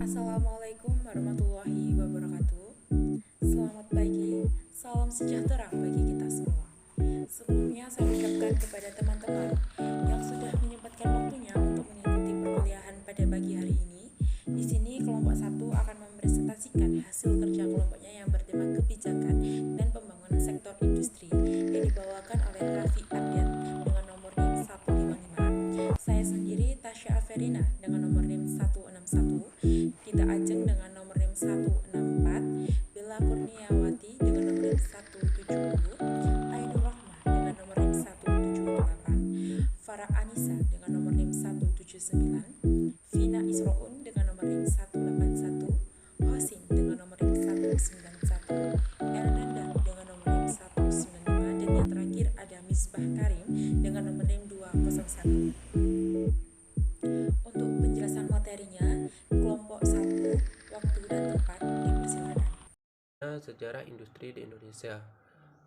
Assalamualaikum warahmatullahi wabarakatuh. Selamat pagi, salam sejahtera bagi kita semua. Sebelumnya saya ucapkan kepada teman-teman yang sudah menyempatkan waktunya untuk mengikuti perkuliahan pada pagi hari ini. Di sini kelompok 1 akan mempresentasikan hasil kerja kelompoknya yang bertema kebijakan dan pembangunan sektor industri yang dibawakan oleh Raffi Ardian dengan nomor NIM 155. Saya sendiri Tasya Averina dengan nomor NIM 161, Dita Ajeng dengan nomor NIM 164, Bella Kurniawati dengan nomor NIM 170, Ainur Rahmah dengan nomor NIM 178, Farah Anissa dengan nomor NIM 179, Vina Isroun dengan nomor NIM 181, Hosin dengan nomor NIM 191, Ernanda dengan nomor NIM 195, dan yang terakhir ada Misbah Karim dengan nomor NIM 201. Untuk penjelasan materinya, kelompok 1, waktu dan tempat dipersilakan. Sejarah industri di Indonesia.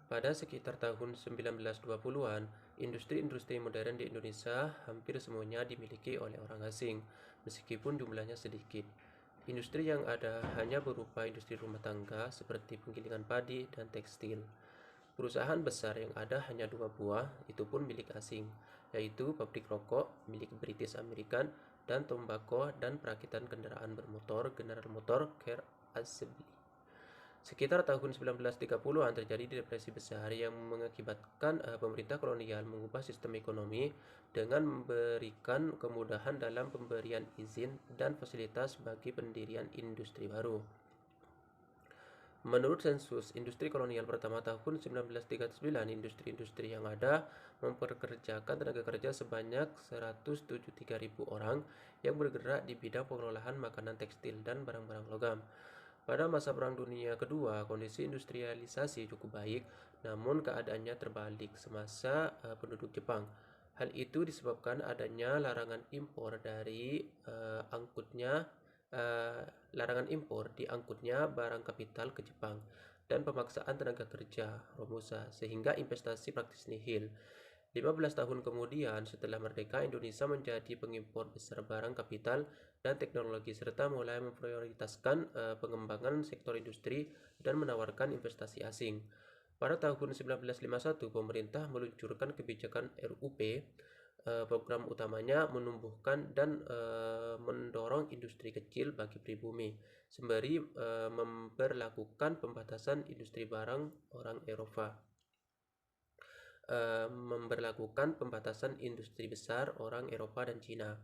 Pada sekitar tahun 1920-an, industri-industri modern di Indonesia hampir semuanya dimiliki oleh orang asing, meskipun jumlahnya sedikit. Industri yang ada hanya berupa industri rumah tangga seperti penggilingan padi dan tekstil. Perusahaan besar yang ada hanya 2 buah, itu pun milik asing, yaitu pabrik rokok milik British American dan tembakau dan perakitan kendaraan bermotor General Motor Care Assembly. Sekitar tahun 1930-an terjadi depresi besar yang mengakibatkan pemerintah kolonial mengubah sistem ekonomi dengan memberikan kemudahan dalam pemberian izin dan fasilitas bagi pendirian industri baru. Menurut sensus industri kolonial pertama tahun 1939, industri-industri yang ada memperkerjakan tenaga kerja sebanyak 173.000 orang yang bergerak di bidang pengolahan makanan, tekstil, dan barang-barang logam. Pada masa Perang Dunia Kedua, kondisi industrialisasi cukup baik, namun keadaannya terbalik semasa penduduk Jepang. Hal itu disebabkan adanya larangan impor larangan impor diangkutnya barang kapital ke Jepang dan pemaksaan tenaga kerja Romusa sehingga investasi praktis nihil. 15 tahun kemudian setelah merdeka, Indonesia menjadi pengimpor besar barang kapital dan teknologi serta mulai memprioritaskan pengembangan sektor industri dan menawarkan investasi asing. Pada tahun 1951, pemerintah meluncurkan kebijakan RUP. Program utamanya menumbuhkan dan mendorong industri kecil bagi pribumi, sembari memberlakukan pembatasan industri barang orang Eropa. Memberlakukan pembatasan industri besar orang Eropa dan Cina.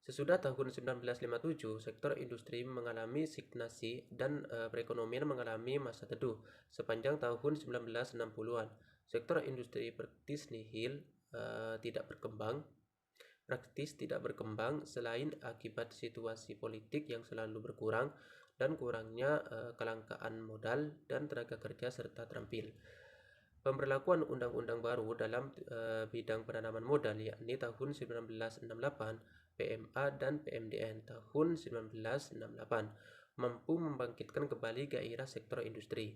Sesudah tahun 1957, sektor industri mengalami stagnasi dan perekonomian mengalami masa teduh. Sepanjang tahun 1960-an, sektor industri praktis tidak berkembang selain akibat situasi politik yang selalu berkurang dan kurangnya kelangkaan modal dan tenaga kerja serta terampil. Pemberlakuan undang-undang baru dalam bidang penanaman modal yakni tahun 1968, PMA dan PMDN tahun 1968 mampu membangkitkan kembali gairah sektor industri.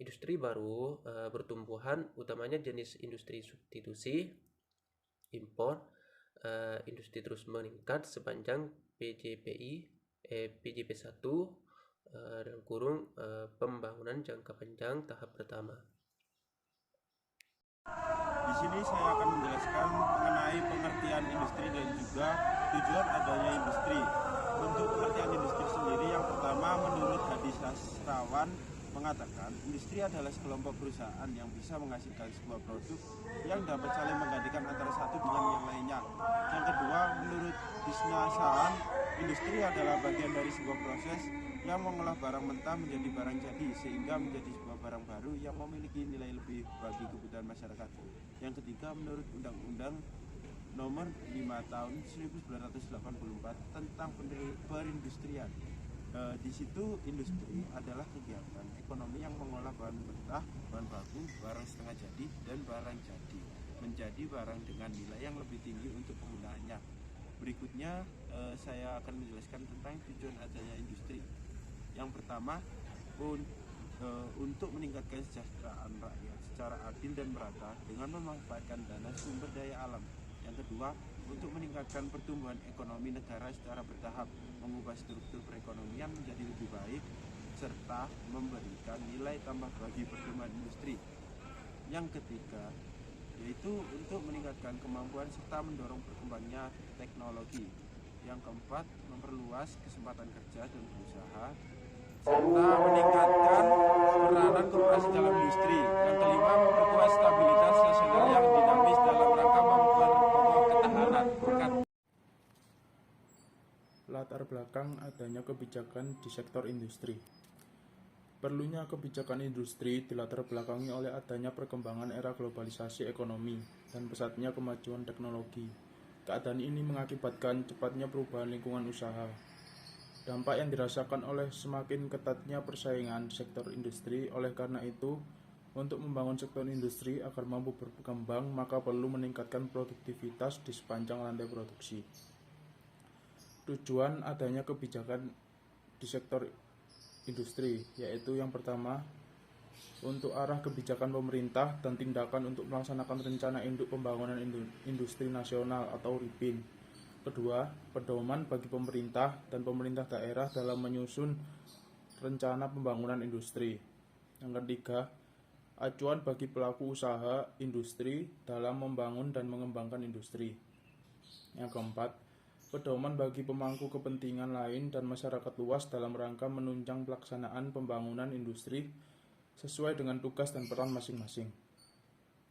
Industri baru bertumbuhan utamanya jenis industri substitusi, impor, industri terus meningkat sepanjang PJP 1 pembangunan jangka panjang tahap pertama. Di sini saya akan menjelaskan mengenai pengertian industri dan juga tujuan adanya industri. Untuk pengertian industri sendiri, yang pertama menurut hadis sastrawan mengatakan industri adalah sekelompok perusahaan yang bisa menghasilkan sebuah produk yang dapat saling menggantikan antara satu dengan yang lainnya. Yang kedua, menurut Disnasahan, industri adalah bagian dari sebuah proses yang mengolah barang mentah menjadi barang jadi sehingga menjadi sebuah barang baru yang memiliki nilai lebih bagi kebutuhan masyarakat. Yang ketiga, menurut Undang-Undang Nomor 5 Tahun 1984 tentang perindustrian, di situ industri adalah kegiatan ekonomi yang mengolah bahan mentah, bahan baku, barang setengah jadi, dan barang jadi menjadi barang dengan nilai yang lebih tinggi untuk penggunaannya. Berikutnya saya akan menjelaskan tentang tujuan adanya industri. Yang pertama, untuk meningkatkan kesejahteraan rakyat secara adil dan merata dengan memanfaatkan dana sumber daya alam. Yang kedua, untuk meningkatkan pertumbuhan ekonomi negara secara bertahap, mengubah struktur perekonomian menjadi lebih baik, serta memberikan nilai tambah bagi pertumbuhan industri. Yang ketiga, yaitu untuk meningkatkan kemampuan serta mendorong berkembangnya teknologi. Yang keempat, memperluas kesempatan kerja dan berusaha serta meningkatkan peranan koperasi dalam industri. Yang kelima, memperkuat stabilitas nasional yang dinamis dalam rangka memperkokoh ketahanan. Latar belakang adanya kebijakan di sektor industri. Perlunya kebijakan industri dilatar belakangi oleh adanya perkembangan era globalisasi ekonomi dan pesatnya kemajuan teknologi. Keadaan ini mengakibatkan cepatnya perubahan lingkungan usaha. Dampak yang dirasakan oleh semakin ketatnya persaingan sektor industri. Oleh karena itu, untuk membangun sektor industri agar mampu berkembang, maka perlu meningkatkan produktivitas di sepanjang rantai produksi. Tujuan adanya kebijakan di sektor industri, yaitu yang pertama, untuk arah kebijakan pemerintah dan tindakan untuk melaksanakan rencana induk pembangunan industri nasional atau RIPIN. Kedua, pedoman bagi pemerintah dan pemerintah daerah dalam menyusun rencana pembangunan industri. Yang ketiga, acuan bagi pelaku usaha industri dalam membangun dan mengembangkan industri. Yang keempat, pedoman bagi pemangku kepentingan lain dan masyarakat luas dalam rangka menunjang pelaksanaan pembangunan industri sesuai dengan tugas dan peran masing-masing.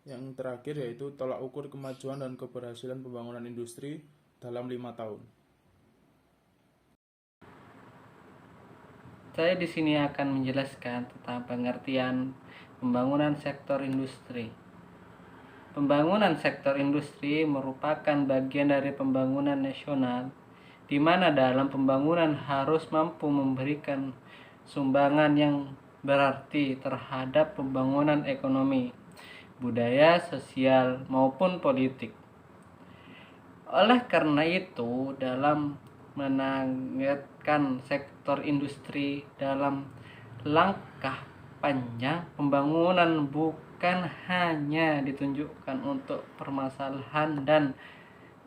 Yang terakhir yaitu tolak ukur kemajuan dan keberhasilan pembangunan industri dalam 5 tahun. Saya di sini akan menjelaskan tentang pengertian pembangunan sektor industri. Pembangunan sektor industri merupakan bagian dari pembangunan nasional, di mana dalam pembangunan harus mampu memberikan sumbangan yang berarti terhadap pembangunan ekonomi, budaya, sosial, maupun politik. Oleh karena itu, dalam menargetkan sektor industri dalam langkah panjang, pembangunan bukan hanya ditunjukkan untuk permasalahan dan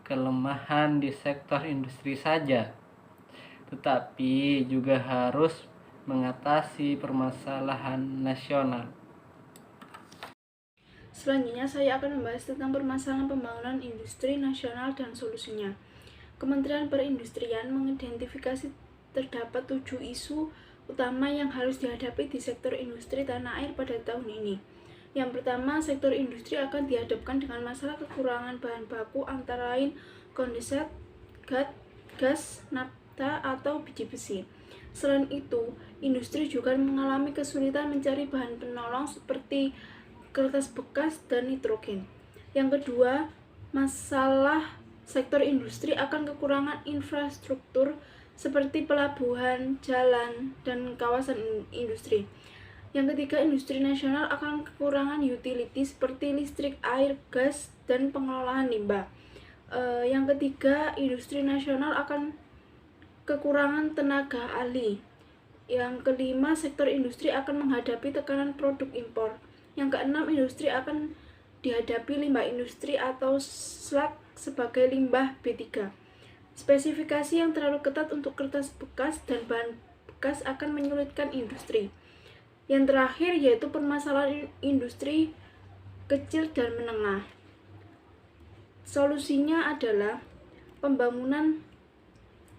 kelemahan di sektor industri saja, tetapi juga harus mengatasi permasalahan nasional. Selanjutnya saya akan membahas tentang permasalahan pembangunan industri nasional dan solusinya. Kementerian Perindustrian mengidentifikasi terdapat 7 isu utama yang harus dihadapi di sektor industri tanah air pada tahun ini. Yang pertama, sektor industri akan dihadapkan dengan masalah kekurangan bahan baku antara lain kondensat, gas, nafta, atau biji besi. Selain itu, industri juga mengalami kesulitan mencari bahan penolong seperti kertas bekas dan nitrogen. Yang kedua, masalah sektor industri akan kekurangan infrastruktur seperti pelabuhan, jalan, dan kawasan industri. Yang ketiga, industri nasional akan kekurangan utility seperti listrik, air, gas, dan pengelolaan limbah. Yang ketiga, industri nasional akan kekurangan tenaga ahli. Yang kelima, sektor industri akan menghadapi tekanan produk impor. Yang keenam, industri akan dihadapi limbah industri atau slag sebagai limbah B3. Spesifikasi yang terlalu ketat untuk kertas bekas dan bahan bekas akan menyulitkan industri. Yang terakhir yaitu permasalahan industri kecil dan menengah. Solusinya adalah pembangunan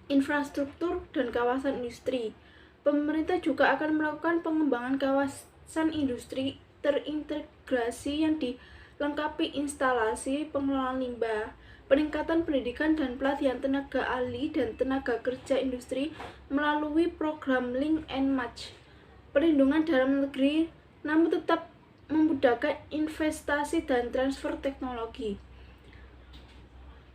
infrastruktur dan kawasan industri. Pemerintah juga akan melakukan pengembangan kawasan industri terintegrasi yang dilengkapi instalasi pengelolaan limbah, peningkatan pendidikan dan pelatihan tenaga ahli dan tenaga kerja industri melalui program Link and Match, perlindungan dalam negeri, namun tetap memudahkan investasi dan transfer teknologi.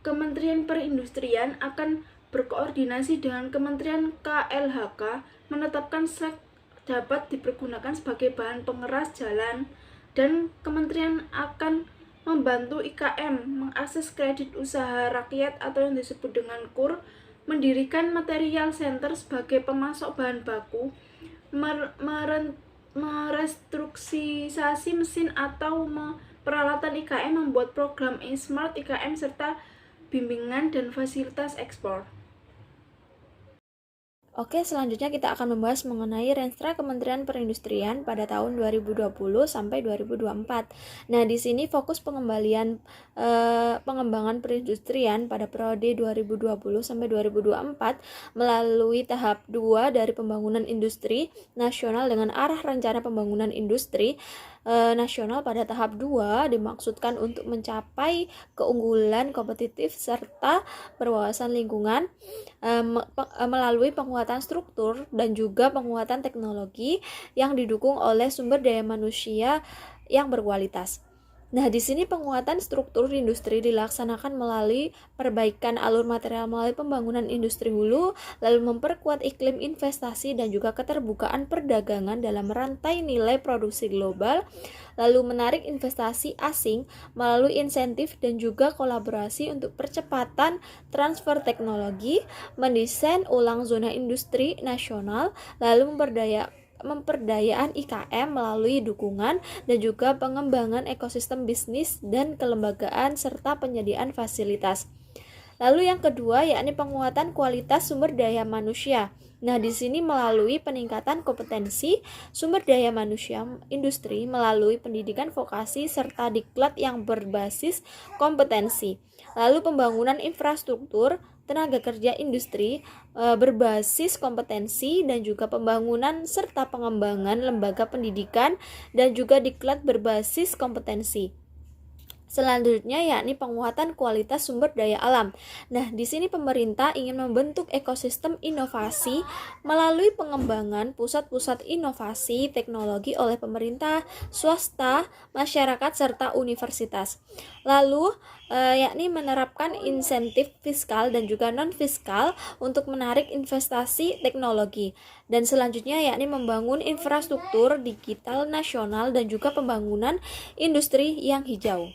Kementerian Perindustrian akan berkoordinasi dengan Kementerian KLHK menetapkan slag dapat dipergunakan sebagai bahan pengeras jalan, dan kementerian akan membantu IKM mengakses kredit usaha rakyat atau yang disebut dengan KUR, mendirikan material center sebagai pemasok bahan baku, merestrukturisasi mesin atau peralatan IKM, membuat program e-smart IKM, serta bimbingan, dan fasilitas ekspor. Oke, selanjutnya kita akan membahas mengenai Renstra Kementerian Perindustrian pada tahun 2020 sampai 2024. Nah, di sini fokus pengembangan perindustrian pada periode 2020 sampai 2024 melalui tahap 2 dari pembangunan industri nasional dengan arah rencana pembangunan industri nasional pada tahap 2 dimaksudkan untuk mencapai keunggulan kompetitif serta berwawasan lingkungan melalui penguatan struktur dan juga penguatan teknologi yang didukung oleh sumber daya manusia yang berkualitas. Nah, di sini penguatan struktur industri dilaksanakan melalui perbaikan alur material melalui pembangunan industri hulu, lalu memperkuat iklim investasi dan juga keterbukaan perdagangan dalam rantai nilai produksi global, lalu menarik investasi asing melalui insentif dan juga kolaborasi untuk percepatan transfer teknologi, mendesain ulang zona industri nasional, lalu memperdayaan IKM melalui dukungan dan juga pengembangan ekosistem bisnis dan kelembagaan serta penyediaan fasilitas. Lalu yang kedua yakni penguatan kualitas sumber daya manusia. Nah, di sini melalui peningkatan kompetensi sumber daya manusia industri melalui pendidikan vokasi serta diklat yang berbasis kompetensi. Lalu pembangunan infrastruktur tenaga kerja industri berbasis kompetensi dan juga pembangunan serta pengembangan lembaga pendidikan dan juga diklat berbasis kompetensi. Selanjutnya yakni penguatan kualitas sumber daya alam. Nah, di sini pemerintah ingin membentuk ekosistem inovasi melalui pengembangan pusat-pusat inovasi teknologi oleh pemerintah, swasta, masyarakat serta universitas. Lalu yakni menerapkan insentif fiskal dan juga non-fiskal untuk menarik investasi teknologi. Dan selanjutnya yakni membangun infrastruktur digital nasional dan juga pembangunan industri yang hijau.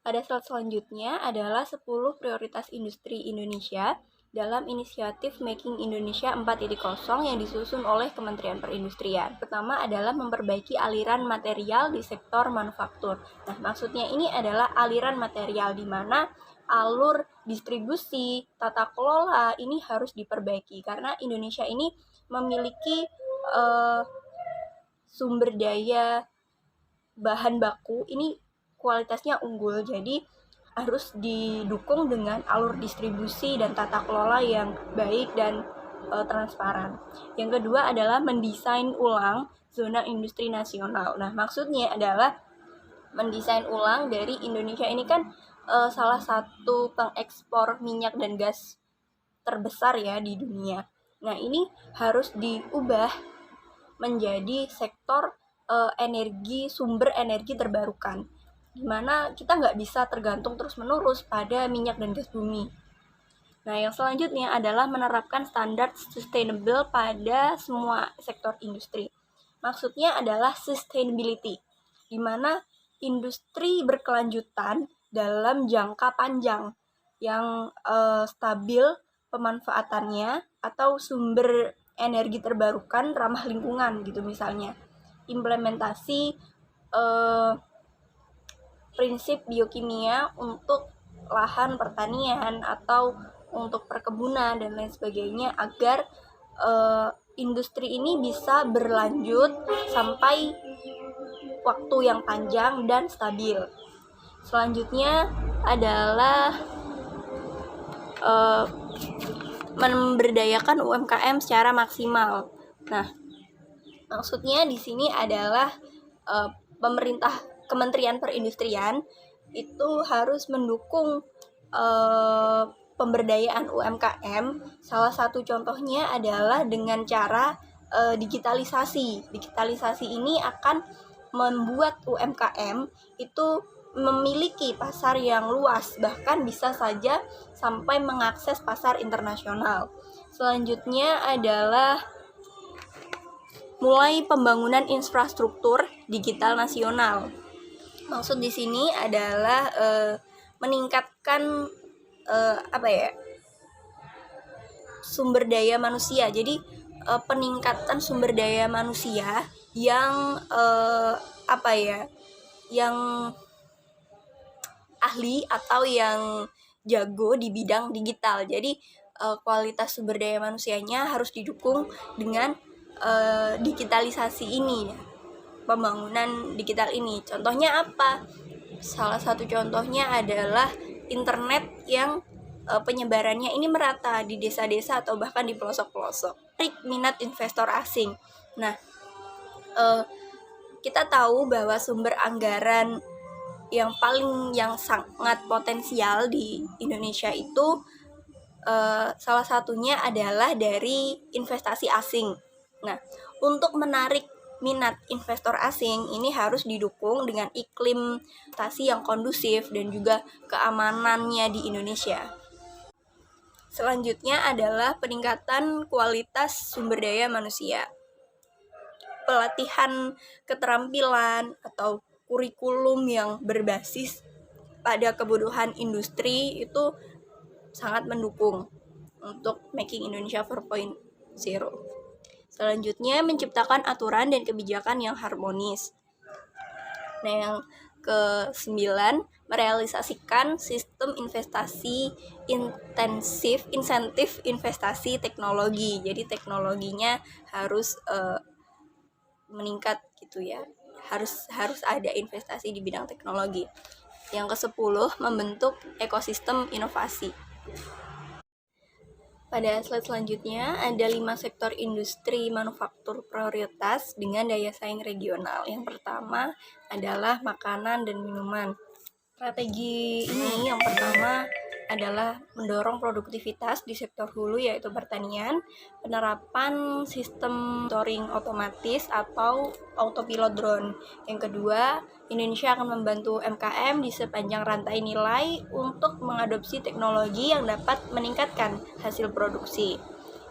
Pada slide selanjutnya adalah 10 prioritas industri Indonesia dalam inisiatif Making Indonesia 4.0 yang disusun oleh Kementerian Perindustrian. Pertama adalah memperbaiki aliran material di sektor manufaktur. Nah, maksudnya ini adalah aliran material di mana alur distribusi, tata kelola ini harus diperbaiki karena Indonesia ini memiliki sumber daya bahan baku ini kualitasnya unggul, jadi harus didukung dengan alur distribusi dan tata kelola yang baik dan transparan. Yang kedua adalah mendesain ulang zona industri nasional. Nah, maksudnya adalah mendesain ulang dari Indonesia ini kan salah satu pengekspor minyak dan gas terbesar ya di dunia. Nah, ini harus diubah menjadi sektor sumber energi terbarukan, di mana kita nggak bisa tergantung terus-menerus pada minyak dan gas bumi. Nah, yang selanjutnya adalah menerapkan standar sustainable pada semua sektor industri. Maksudnya adalah sustainability, di mana industri berkelanjutan dalam jangka panjang yang stabil pemanfaatannya atau sumber energi terbarukan ramah lingkungan gitu misalnya. Implementasi prinsip biokimia untuk lahan pertanian atau untuk perkebunan dan lain sebagainya agar industri ini bisa berlanjut sampai waktu yang panjang dan stabil. Selanjutnya adalah memberdayakan UMKM secara maksimal. Nah, maksudnya di sini adalah pemerintah Kementerian Perindustrian itu harus mendukung pemberdayaan UMKM. Salah satu contohnya adalah dengan cara digitalisasi. Digitalisasi ini akan membuat UMKM itu memiliki pasar yang luas, bahkan bisa saja sampai mengakses pasar internasional. Selanjutnya adalah mulai pembangunan infrastruktur digital nasional. Maksud di sini adalah meningkatkan sumber daya manusia. Jadi peningkatan sumber daya manusia yang yang ahli atau yang jago di bidang digital. Jadi kualitas sumber daya manusianya harus didukung dengan digitalisasi ini, pembangunan digital ini. Contohnya apa? Salah satu contohnya adalah internet yang penyebarannya ini merata di desa-desa atau bahkan di pelosok-pelosok. Minat investor asing. Nah, kita tahu bahwa sumber anggaran yang sangat potensial di Indonesia itu salah satunya adalah dari investasi asing. Nah, untuk menarik minat investor asing ini harus didukung dengan iklim investasi yang kondusif dan juga keamanannya di Indonesia. Selanjutnya adalah peningkatan kualitas sumber daya manusia. Pelatihan keterampilan atau kurikulum yang berbasis pada kebutuhan industri itu sangat mendukung untuk making Indonesia 4.0. Selanjutnya, menciptakan aturan dan kebijakan yang harmonis. Nah, yang ke-9, merealisasikan sistem investasi insentif investasi teknologi. Jadi teknologinya harus meningkat gitu ya. Harus ada investasi di bidang teknologi. Yang ke-10, membentuk ekosistem inovasi. Pada slide selanjutnya ada 5 sektor industri manufaktur prioritas dengan daya saing regional. Yang pertama adalah makanan dan minuman. Strategi ini yang pertama adalah mendorong produktivitas di sektor hulu yaitu pertanian, penerapan sistem monitoring otomatis atau autopilot drone. Yang kedua, Indonesia akan membantu UMKM di sepanjang rantai nilai untuk mengadopsi teknologi yang dapat meningkatkan hasil produksi.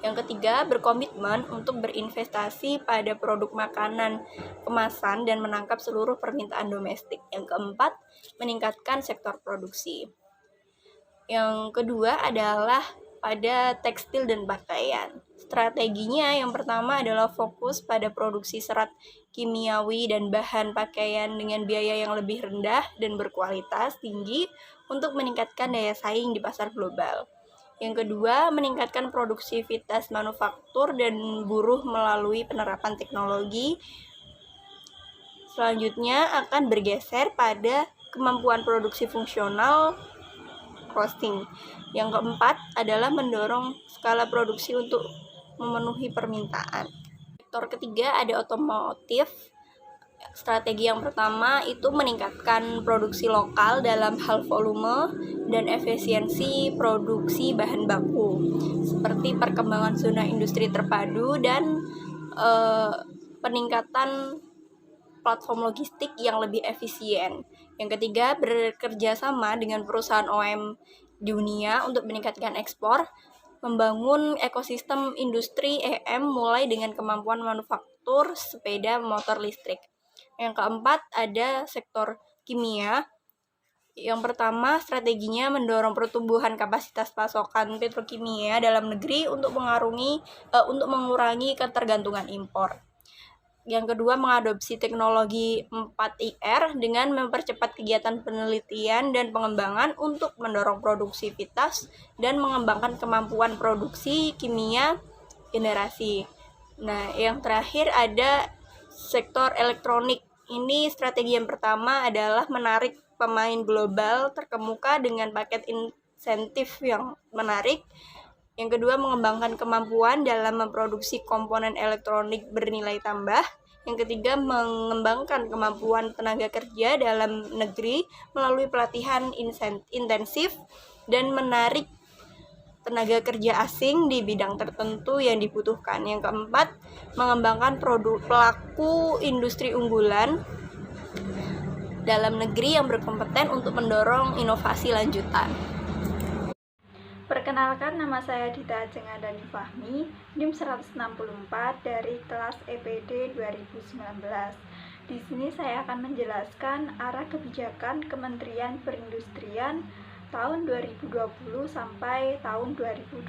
Yang ketiga, berkomitmen untuk berinvestasi pada produk makanan kemasan dan menangkap seluruh permintaan domestik. Yang keempat, meningkatkan sektor produksi. Yang kedua adalah pada tekstil dan pakaian. Strateginya yang pertama adalah fokus pada produksi serat kimiawi dan bahan pakaian dengan biaya yang lebih rendah dan berkualitas tinggi untuk meningkatkan daya saing di pasar global. Yang kedua, meningkatkan produktivitas manufaktur dan buruh melalui penerapan teknologi. Selanjutnya akan bergeser pada kemampuan produksi fungsional costing. Yang keempat adalah mendorong skala produksi untuk memenuhi permintaan. Sektor ketiga ada otomotif. Strategi yang pertama itu meningkatkan produksi lokal dalam hal volume dan efisiensi produksi bahan baku, seperti perkembangan zona industri terpadu dan peningkatan platform logistik yang lebih efisien. Yang ketiga, bekerja sama dengan perusahaan OEM dunia untuk meningkatkan ekspor, membangun ekosistem industri EM mulai dengan kemampuan manufaktur sepeda motor listrik. Yang keempat, ada sektor kimia. Yang pertama, strateginya mendorong pertumbuhan kapasitas pasokan petrokimia dalam negeri untuk mengurangi ketergantungan impor. Yang kedua, mengadopsi teknologi 4IR dengan mempercepat kegiatan penelitian dan pengembangan untuk mendorong produktivitas dan mengembangkan kemampuan produksi kimia generasi. Nah, yang terakhir ada sektor elektronik. Ini strategi yang pertama adalah menarik pemain global terkemuka dengan paket insentif yang menarik. Yang kedua, mengembangkan kemampuan dalam memproduksi komponen elektronik bernilai tambah. Yang ketiga, mengembangkan kemampuan tenaga kerja dalam negeri melalui pelatihan intensif dan menarik tenaga kerja asing di bidang tertentu yang dibutuhkan. Yang keempat, mengembangkan produk pelaku industri unggulan dalam negeri yang berkompeten untuk mendorong inovasi lanjutan. Perkenalkan, nama saya Dita Ajeng Andani Fahmi, NIM 164 dari kelas EPD 2019. Di sini saya akan menjelaskan arah kebijakan Kementerian Perindustrian tahun 2020 sampai tahun 2024.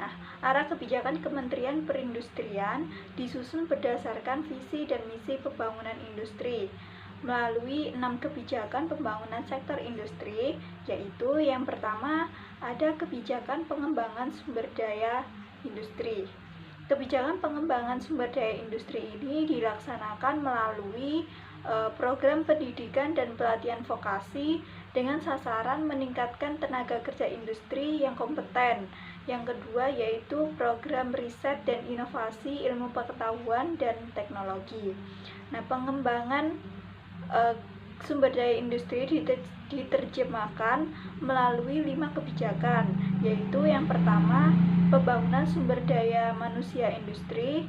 Nah, arah kebijakan Kementerian Perindustrian disusun berdasarkan visi dan misi pembangunan industri. melalui 6 kebijakan pembangunan sektor industri, yaitu yang pertama ada kebijakan pengembangan sumber daya industri. Kebijakan pengembangan sumber daya industri ini dilaksanakan melalui program pendidikan dan pelatihan vokasi dengan sasaran meningkatkan tenaga kerja industri yang kompeten. Yang kedua yaitu program riset dan inovasi ilmu pengetahuan dan teknologi. Nah, pengembangan sumber daya industri diterjemahkan melalui 5 kebijakan, yaitu yang pertama pembangunan sumber daya manusia industri,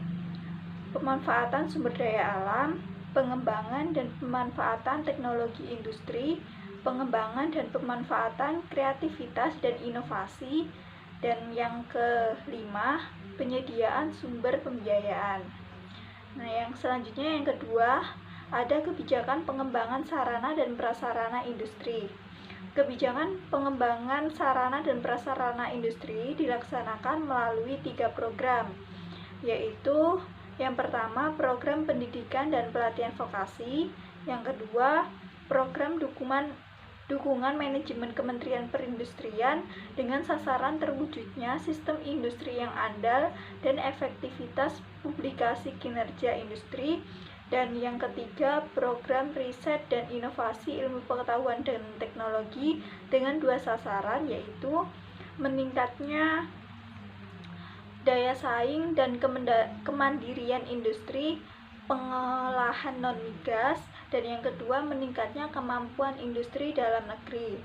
pemanfaatan sumber daya alam, pengembangan dan pemanfaatan teknologi industri, pengembangan dan pemanfaatan kreativitas dan inovasi, dan yang kelima penyediaan sumber pembiayaan. Nah, yang selanjutnya yang kedua ada kebijakan pengembangan sarana dan prasarana industri. Kebijakan pengembangan sarana dan prasarana industri dilaksanakan melalui 3 program, yaitu yang pertama program pendidikan dan pelatihan vokasi, yang kedua program dukungan manajemen Kementerian Perindustrian dengan sasaran terwujudnya sistem industri yang andal dan efektivitas publikasi kinerja industri, dan yang ketiga program riset dan inovasi ilmu pengetahuan dan teknologi dengan 2 sasaran, yaitu meningkatnya daya saing dan kemandirian industri pengolahan non-migas, dan yang kedua meningkatnya kemampuan industri dalam negeri.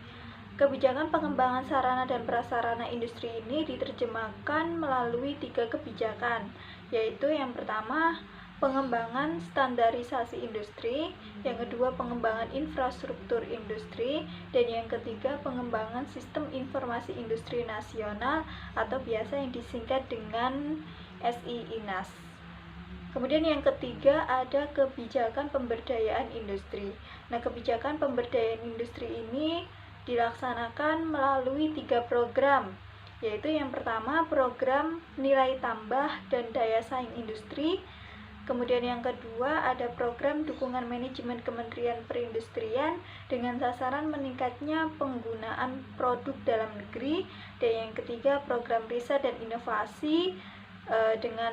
Kebijakan pengembangan sarana dan prasarana industri ini diterjemahkan melalui 3 kebijakan, yaitu yang pertama pengembangan standarisasi industri, yang kedua pengembangan infrastruktur industri, dan yang ketiga pengembangan sistem informasi industri nasional atau biasa yang disingkat dengan SI-INAS. Kemudian yang ketiga ada kebijakan pemberdayaan industri. Nah, kebijakan pemberdayaan industri ini dilaksanakan melalui 3 program, yaitu yang pertama program nilai tambah dan daya saing industri. Kemudian yang kedua ada program dukungan manajemen Kementerian Perindustrian dengan sasaran meningkatnya penggunaan produk dalam negeri, dan yang ketiga program riset dan inovasi dengan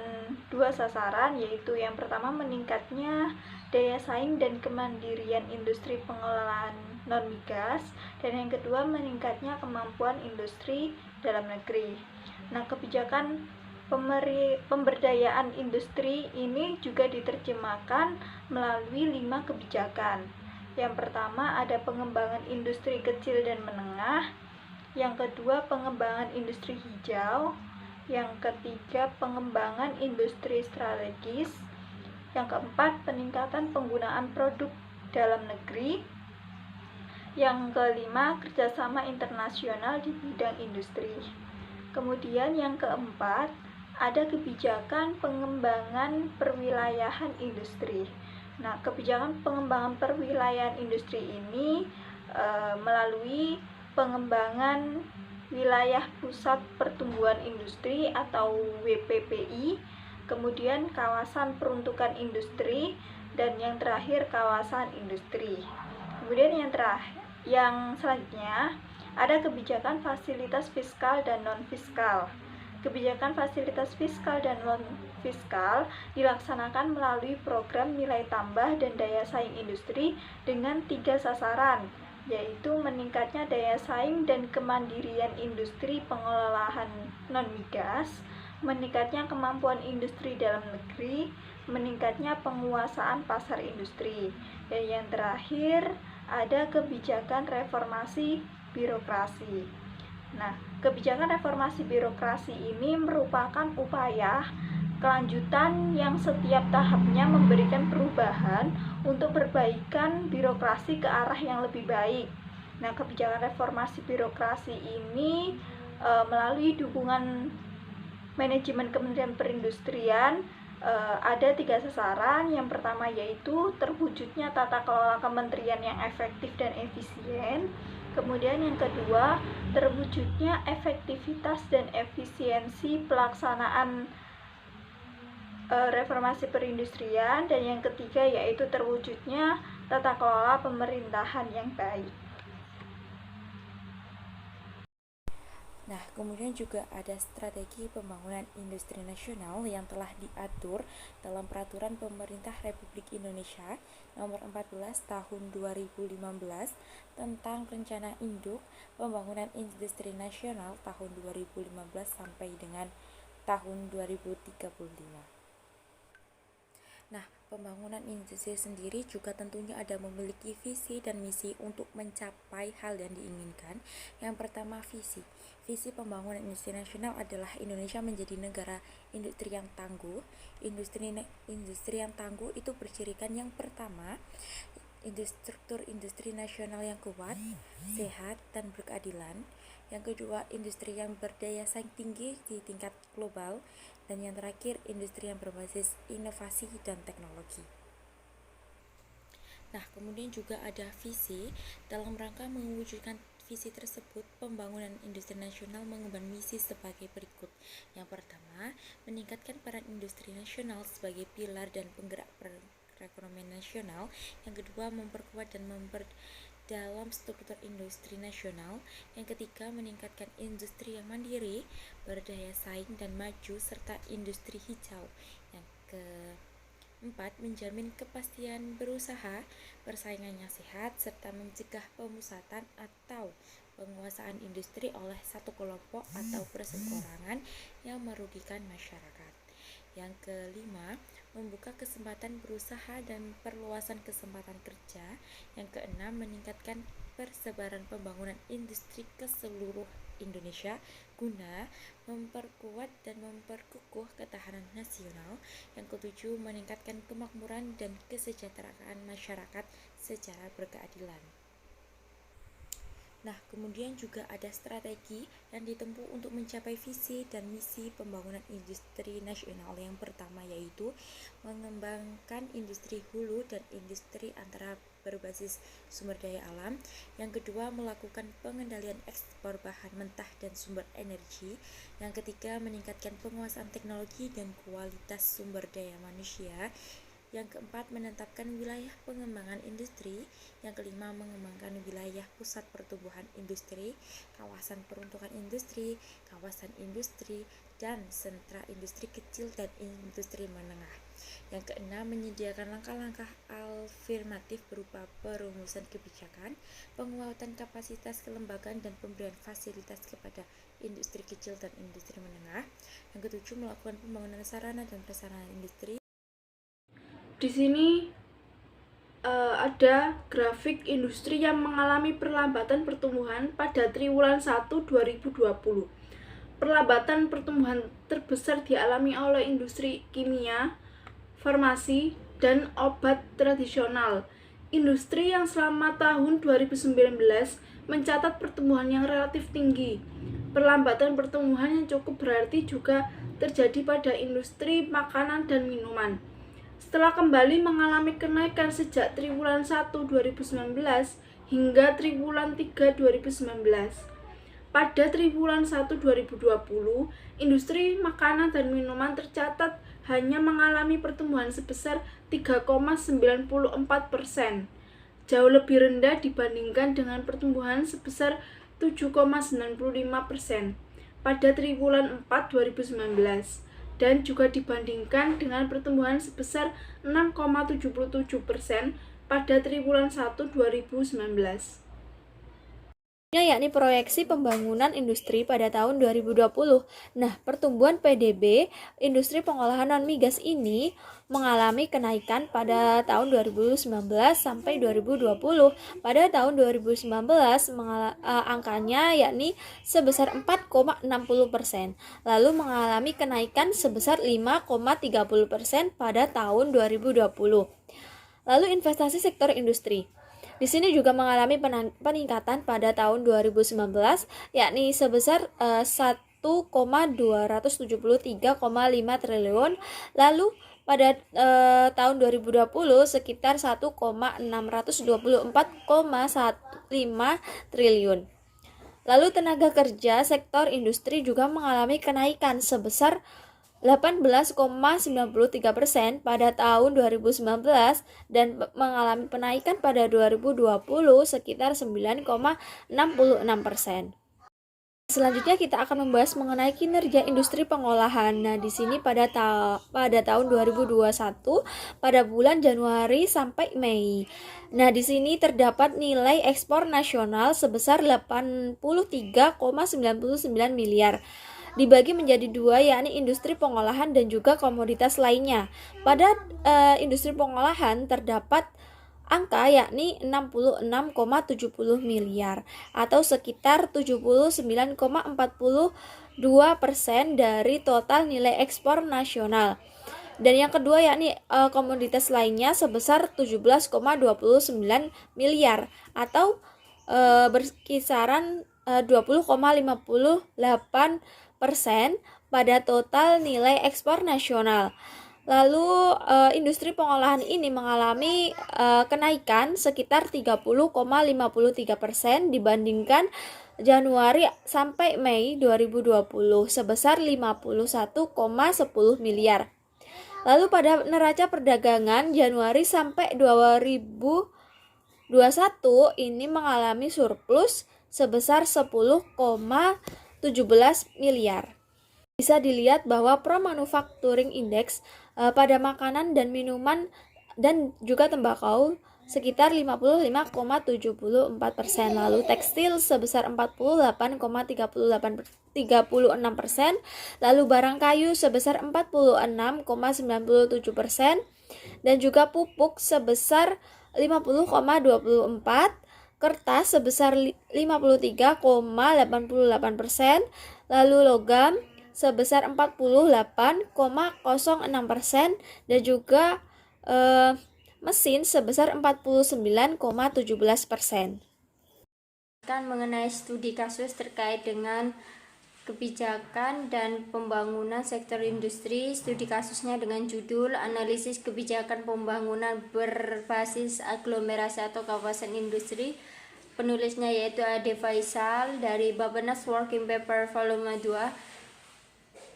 2 sasaran, yaitu yang pertama meningkatnya daya saing dan kemandirian industri pengolahan non-migas, dan yang kedua meningkatnya kemampuan industri dalam negeri. Nah, kebijakan pemberdayaan industri ini juga diterjemahkan melalui 5 kebijakan. Yang pertama ada pengembangan industri kecil dan menengah, yang kedua pengembangan industri hijau, yang ketiga pengembangan industri strategis, yang keempat peningkatan penggunaan produk dalam negeri, yang kelima kerjasama internasional di bidang industri. Kemudian yang keempat ada kebijakan pengembangan perwilayahan industri. Nah, kebijakan pengembangan perwilayahan industri ini melalui pengembangan wilayah pusat pertumbuhan industri atau WPPI, kemudian kawasan peruntukan industri, dan yang terakhir kawasan industri. Kemudian yang selanjutnya ada kebijakan fasilitas fiskal dan non-fiskal. Kebijakan fasilitas fiskal dan non-fiskal dilaksanakan melalui program nilai tambah dan daya saing industri dengan 3 sasaran, yaitu meningkatnya daya saing dan kemandirian industri pengolahan non-migas, meningkatnya kemampuan industri dalam negeri, meningkatnya penguasaan pasar industri, dan yang terakhir ada kebijakan reformasi birokrasi. Nah, kebijakan reformasi birokrasi ini merupakan upaya kelanjutan yang setiap tahapnya memberikan perubahan untuk perbaikan birokrasi ke arah yang lebih baik. Nah, kebijakan reformasi birokrasi ini melalui dukungan manajemen Kementerian Perindustrian ada 3 sasaran. Yang pertama yaitu terwujudnya tata kelola kementerian yang efektif dan efisien. Kemudian yang kedua, terwujudnya efektivitas dan efisiensi pelaksanaan reformasi perindustrian, dan yang ketiga yaitu terwujudnya tata kelola pemerintahan yang baik. Nah, kemudian juga ada strategi pembangunan industri nasional yang telah diatur dalam Peraturan Pemerintah Republik Indonesia Nomor 14 Tahun 2015 tentang Rencana Induk Pembangunan Industri Nasional tahun 2015 sampai dengan tahun 2035. Nah, pembangunan industri sendiri juga tentunya ada memiliki visi dan misi untuk mencapai hal yang diinginkan. Yang pertama, visi. Visi pembangunan industri nasional adalah Indonesia menjadi negara industri yang tangguh. Industri yang tangguh itu bercirikan yang pertama, struktur industri nasional yang kuat, sehat, dan berkeadilan. Yang kedua, industri yang berdaya saing tinggi di tingkat global. Dan yang terakhir, industri yang berbasis inovasi dan teknologi. Nah, kemudian juga ada visi. Dalam rangka mewujudkan visi tersebut, pembangunan industri nasional mengemban misi sebagai berikut. Yang pertama, meningkatkan peran industri nasional sebagai pilar dan penggerak perekonomian nasional. Yang kedua, memperkuat dan dalam struktur industri nasional. Yang ketiga, meningkatkan industri yang mandiri, berdaya saing dan maju, serta industri hijau. Yang keempat, menjamin kepastian berusaha, persaingan yang sehat, serta mencegah pemusatan atau penguasaan industri oleh satu kelompok atau perseorangan yang merugikan masyarakat. Yang kelima, membuka kesempatan berusaha dan perluasan kesempatan kerja. Yang keenam, meningkatkan persebaran pembangunan industri ke seluruh Indonesia guna memperkuat dan memperkukuh ketahanan nasional. Yang ketujuh, meningkatkan kemakmuran dan kesejahteraan masyarakat secara berkeadilan. Nah, kemudian juga ada strategi yang ditempuh untuk mencapai visi dan misi pembangunan industri nasional. Yang pertama yaitu mengembangkan industri hulu dan industri antara berbasis sumber daya alam. Yang kedua, melakukan pengendalian ekspor bahan mentah dan sumber energi. Yang ketiga, meningkatkan penguasaan teknologi dan kualitas sumber daya manusia. Yang keempat, menetapkan wilayah pengembangan industri. Yang kelima, mengembangkan wilayah pusat pertumbuhan industri, kawasan peruntukan industri, kawasan industri, dan sentra industri kecil dan industri menengah. Yang keenam, menyediakan langkah-langkah afirmatif berupa perumusan kebijakan, penguatan kapasitas kelembagaan, dan pemberian fasilitas kepada industri kecil dan industri menengah. Yang ketujuh, melakukan pembangunan sarana dan prasarana industri. Di sini ada grafik industri yang mengalami perlambatan pertumbuhan pada triwulan 1 2020. Perlambatan pertumbuhan terbesar dialami oleh industri kimia, farmasi, dan obat tradisional. Industri yang selama tahun 2019 mencatat pertumbuhan yang relatif tinggi. Perlambatan pertumbuhan yang cukup berarti juga terjadi pada industri makanan dan minuman. Setelah kembali mengalami kenaikan sejak triwulan 1 2019 hingga triwulan 3 2019. Pada triwulan 1 2020, industri makanan dan minuman tercatat hanya mengalami pertumbuhan sebesar 3,94%, jauh lebih rendah dibandingkan dengan pertumbuhan sebesar 7,95% pada triwulan 4 2019. Dan juga dibandingkan dengan pertumbuhan sebesar 6,77% pada triwulan 1 2019. Yakni proyeksi pembangunan industri pada tahun 2020. Nah, pertumbuhan PDB industri pengolahan non-migas ini mengalami kenaikan pada tahun 2019 sampai 2020. Pada tahun 2019 angkanya yakni sebesar 4,60%, lalu mengalami kenaikan sebesar 5,30% pada tahun 2020. Lalu investasi sektor industri. Di sini juga mengalami peningkatan pada tahun 2019 yakni sebesar 1,273,5 triliun. Lalu pada tahun 2020 sekitar 1,624,15 triliun. Lalu tenaga kerja sektor industri juga mengalami kenaikan sebesar 18,93% pada tahun 2019 dan mengalami penaikan pada 2020 sekitar 9,66%. Selanjutnya kita akan membahas mengenai kinerja industri pengolahan. Nah, di sini pada tahun 2021 pada bulan Januari sampai Mei. Nah, di sini terdapat nilai ekspor nasional sebesar 83,99 miliar. Dibagi menjadi dua, yakni industri pengolahan dan juga komoditas lainnya. Pada industri pengolahan terdapat angka yakni 66,70 miliar atau sekitar 79,42% dari total nilai ekspor nasional. Dan yang kedua yakni komoditas lainnya sebesar 17,29 miliar atau berkisaran 20,58% pada total nilai ekspor nasional. Lalu industri pengolahan ini mengalami kenaikan sekitar 30,53% dibandingkan Januari sampai Mei 2020 sebesar 51,10 miliar. Lalu pada neraca perdagangan Januari sampai 2021 ini mengalami surplus sebesar 10,17 miliar. Bisa dilihat bahwa Pro-Manufacturing Index pada makanan dan minuman dan juga tembakau sekitar 55,74%, lalu tekstil sebesar 48,36%, lalu barang kayu sebesar 46,97% dan juga pupuk sebesar 50,24%, kertas sebesar 53,88%, lalu logam sebesar 48,06% dan juga mesin sebesar 49,17%. Mengenai studi kasus terkait dengan kebijakan dan pembangunan sektor industri. Studi kasusnya dengan judul Analisis Kebijakan Pembangunan Berbasis Aglomerasi atau Kawasan Industri. Penulisnya yaitu Ade Faisal dari Bappenas Working Paper Volume 2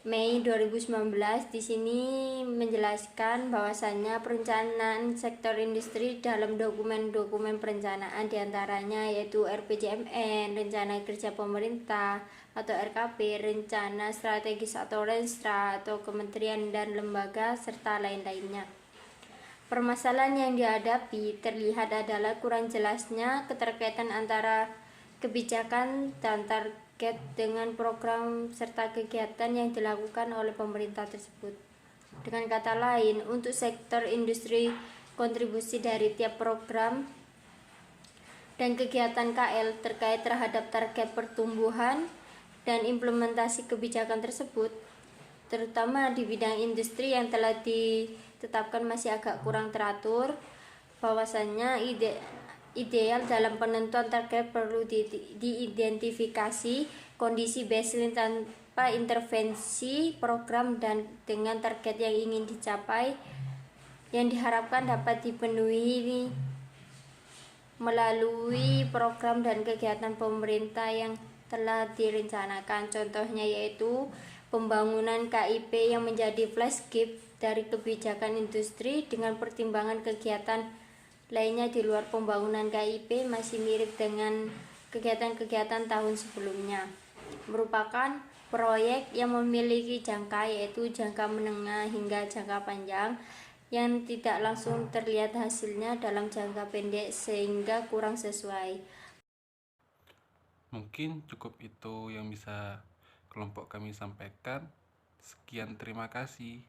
Mei 2019. Di sini menjelaskan bahwasannya perencanaan sektor industri dalam dokumen-dokumen perencanaan diantaranya yaitu RPJMN, Rencana Kerja Pemerintah atau RKP, Rencana Strategis atau Renstra atau kementerian dan lembaga serta lain-lainnya. Permasalahan yang dihadapi terlihat adalah kurang jelasnya keterkaitan antara kebijakan dan target dengan program serta kegiatan yang dilakukan oleh pemerintah tersebut. Dengan kata lain, untuk sektor industri, kontribusi dari tiap program dan kegiatan KL terkait terhadap target pertumbuhan dan implementasi kebijakan tersebut, terutama di bidang industri yang telah ditetapkan masih agak kurang teratur. Bahwasannya ideal dalam penentuan target perlu diidentifikasi kondisi baseline tanpa intervensi program dan dengan target yang ingin dicapai yang diharapkan dapat dipenuhi melalui program dan kegiatan pemerintah yang telah direncanakan. Contohnya yaitu pembangunan KIP yang menjadi flagship dari kebijakan industri dengan pertimbangan kegiatan lainnya di luar pembangunan KIP masih mirip dengan kegiatan-kegiatan tahun sebelumnya. Merupakan proyek yang memiliki jangka yaitu jangka menengah hingga jangka panjang yang tidak langsung terlihat hasilnya dalam jangka pendek sehingga kurang sesuai. Mungkin cukup itu yang bisa kelompok kami sampaikan. Sekian, terima kasih.